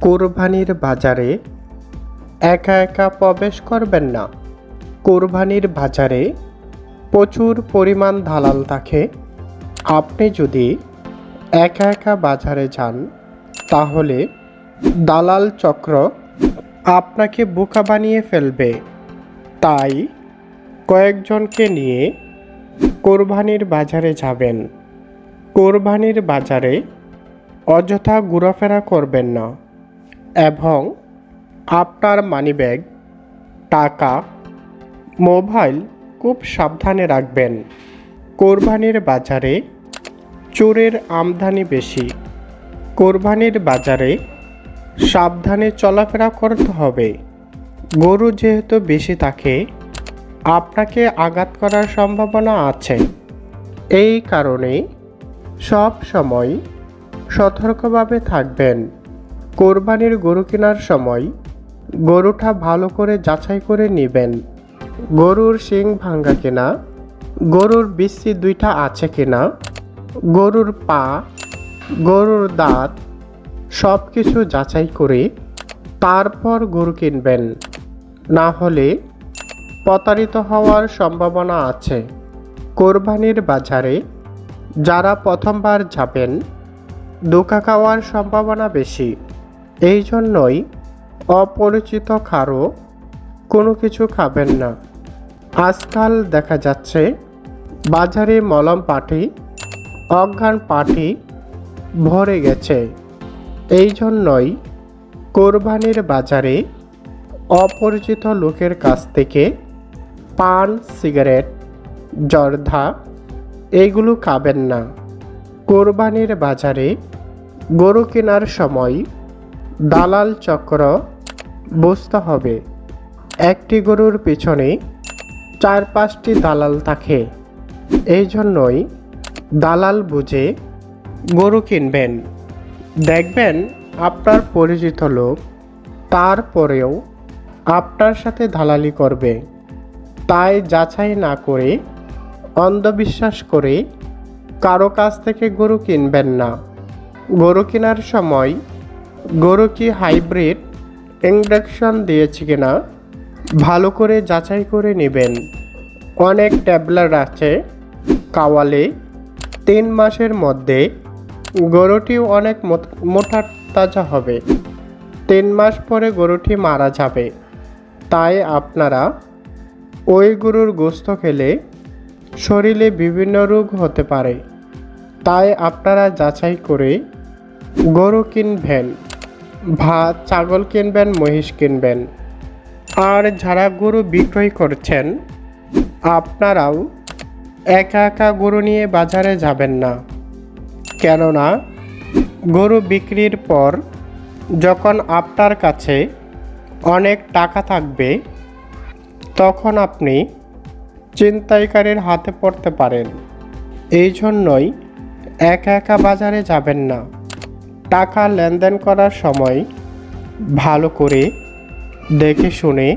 কোরবানির বাজারে একা একা প্রবেশ করবেন না। কোরবানির বাজারে প্রচুর পরিমাণ দালাল থাকে। আপনি যদি একা একা বাজারে যান তাহলে দালাল চক্র আপনাকে বোকা বানিয়ে ফেলবে। তাই কয়েকজনকে নিয়ে কোরবানির বাজারে যাবেন। কোরবানির বাজারে অযথা ঘোরাফেরা করবেন না এবং আপনার মানিব্যাগ, টাকা, মোবাইল খুব সাবধানে রাখবেন। কোরবানির বাজারে চোরের আমদানি বেশি। কোরবানির বাজারে সাবধানে চলাফেরা করতে হবে। গরু যেহেতু বেশি থাকে, আপনাকে আঘাত করার সম্ভাবনা আছে। এই কারণে সব সময় সতর্কভাবে থাকবেন। কোরবানির গরু কেনার সময় গরুটা ভালো করে যাচাই করে নেবেন। গরুর শিং ভাঙ্গা কিনা, গরুর বিচ্ছি দুইটা আছে কিনা, গরুর পা, গরুর দাঁত সব কিছু যাচাই করে তারপর গরু কিনবেন। না হলে প্রতারিত হওয়ার সম্ভাবনা আছে। কোরবানির বাজারে যারা প্রথমবার যাবেন ধোঁকা খাওয়ার সম্ভাবনা বেশি। এই জন্যই অপরিচিত কারো কোনো কিছু খাবেন না। আজকাল দেখা যাচ্ছে বাজারে মলম পার্টি, অজ্ঞান পার্টি ভরে গেছে। এই জন্যই কোরবানির বাজারে অপরিচিত লোকের কাছ থেকে পান, সিগারেট, জর্দা এইগুলো খাবেন না। কোরবানির বাজারে গরু কেনার সময় দালাল চক্র বুঝতে হবে। একটি গরুর পিছনে 4-5টি দালাল থাকে। এই জন্যই দালাল বুঝে গরু কিনবেন। দেখবেন আপনার পরিচিত লোক তারপরেও আপনার সাথে দালালি করবে। তাই যাচাই না করে, অন্ধবিশ্বাস করে কারো কাছ থেকে গরু কিনবেন না। গরু কেনার সময় গরু কি হাইব্রিড, ইঞ্জেকশন দিয়েছে কিনা ভালো করে যাচাই করে নেবেন। অনেক ট্যাবলেট আছে খাওয়ালে 3 মাসের মধ্যে গরুটি অনেক মোটা তাজা হবে। 3 মাস পরে গরুটি মারা যাবে। তাই আপনারা ওই গরুর গোশত খেলে শরীরে বিভিন্ন রোগ হতে পারে। তাই আপনারা যাচাই করে গরু কিনবেন, ছাগল কিনবেন, মহিষ কিনবেন। আর যারা গরু বিক্রয় করছেন আপনারাও একা একা গরু নিয়ে বাজারে যাবেন না। কেননা গরু বিক্রির পর যখন আপনার কাছে অনেক টাকা থাকবে তখন আপনি ছিনতাইকারীর হাতে পড়তে পারেন। এই জন্যই একা একা বাজারে যাবেন না। টাকা লেনদেন করার সময় ভালো করে দেখে শুনে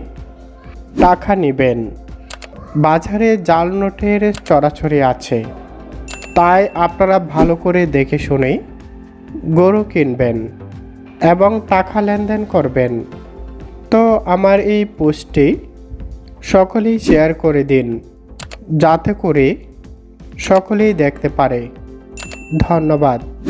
টাকা নেবেন। বাজারে জাল নোটের চড়াছড়ি আছে, তাই আপনারা ভালো করে দেখে শুনে গরু কিনবেন এবং টাকা লেনদেন করবেন। তো আমার এই পোস্টটি সকলেই শেয়ার করে দিন, যাতে করে সকলেই দেখতে পারে। ধন্যবাদ।